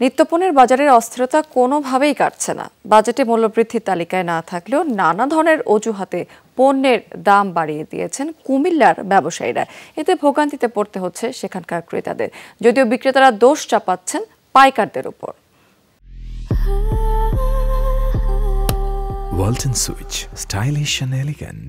নিত্যপণ্যের বাজারের অস্থিরতা কোনোভাবেই কাটছে না। বাজেটে মূল্যবৃদ্ধির তালিকায় না থাকলেও নানা ধরনের অজুহাতে পণ্যের দাম বাড়িয়ে দিয়েছেন কুমিল্লার ব্যবসায়ীরা। এতে ভোগান্তিতে পড়তে হচ্ছে সেখানকার ক্রেতাদের, যদিও বিক্রেতারা দোষ চাপাচ্ছেন পাইকারদের উপর। Walton switch, stylish and elegant.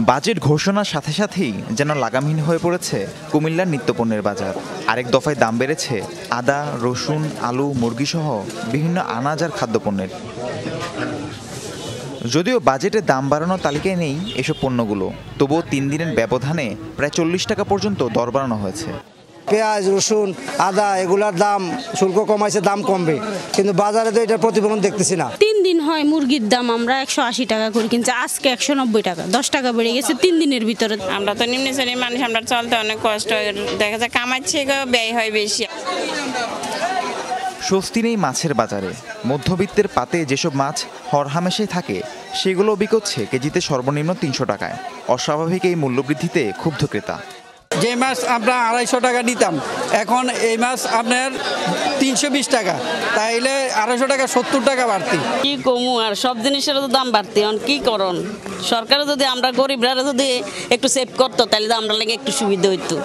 Budget ঘোষণার সাথে সাথেই যেন লাগামহীন হয়ে পড়েছে কুমিল্লার নিত্যপণ্যের বাজার। আরেক দফায় দাম বেড়েছে আদা, রসুন, আলু, মুরগি সহ বিভিন্ন আনাজ আর খাদ্যপণ্যের। যদিও বাজেটে দাম বাড়ানোর তালিকায় নেই এসব পণ্যগুলো, তবুও 3 দিনের ব্যবধানে প্রায় 40 টাকা পর্যন্ত দর বাড়ানো হয়েছে। পেঁয়াজ, রসুন, আদা এগুলার দাম শুল্ক কমাইছে, দাম কমবে, কিন্তু বাজারে তো এটার প্রতিফলন দেখতেছি না। 3 দিন হয় মুরগির দাম আমরা 180 টাকা করে কিনছি, আজকে 190 টাকা, 10 টাকা বেড়ে গেছে 3 দিনের ভিতরে। আমরা তো নিম্ন শ্রেণীর মানুষ, আমরা চলতে অনেক কষ্ট, দেখা যায় কামাচ্ছে ব্যয় হয় বেশি। স্বস্তি নেই মাছের বাজারে। মধ্যবিত্তের পাতে যেসব মাছ হরহামেশাই থাকে সেগুলো বিকোচ্ছে কেজিতে সর্বনিম্ন 300 টাকায়। অস্বাভাবিক এই মূল্যবৃদ্ধিতে ক্ষুব্ধ ক্রেতা। যে মাছ আমরা 250 টাকা নিতাম, এখন এই মাছ আপনার 320 টাকা, তাইলে 250 টাকা 70 টাকা বাড়তি। কি কমু, আর সব জিনিসের তো দাম বাড়তি, কি করণ? সরকারে যদি আমরা গরিবরা যদি একটু সেভ করতো তাহলে আমরা লাগে একটু সুবিধা হইতো।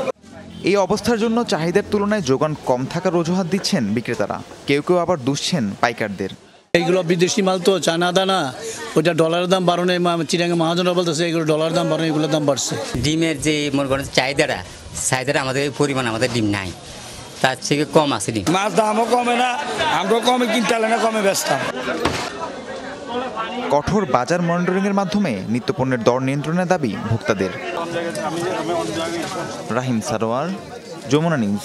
এই অবস্থার জন্য চাহিদার তুলনায় যোগান কম থাকার অজুহাত দিচ্ছেন বিক্রেতারা। কেউ কেউ আবার দুষছেন পাইকারদের। এইগুলো বিদেশি মাল তো, চায়না দানা, ওইটা ডলারের দাম বাড়ানো, চিরাঙ্গে মহাজনরা বলতেছে এগুলো ডলার দাম বাড়ানো, এগুলোর দাম বাড়ছে। ডিমের যে মনে করেন চাহিদাটা আমাদের পরিমাণ আমাদের ডিম নাই, তার থেকে কম আছে ডিম। মাছ দামও কমে না, আমরা কমে কিনতে হলে না কমে বেচতাম। কঠোর বাজার মনিটরিংয়ের মাধ্যমে নিত্যপণ্যের দর নিয়ন্ত্রণের দাবি ভোক্তাদের। রাহিম সারোয়ার, যমুনা নিউজ।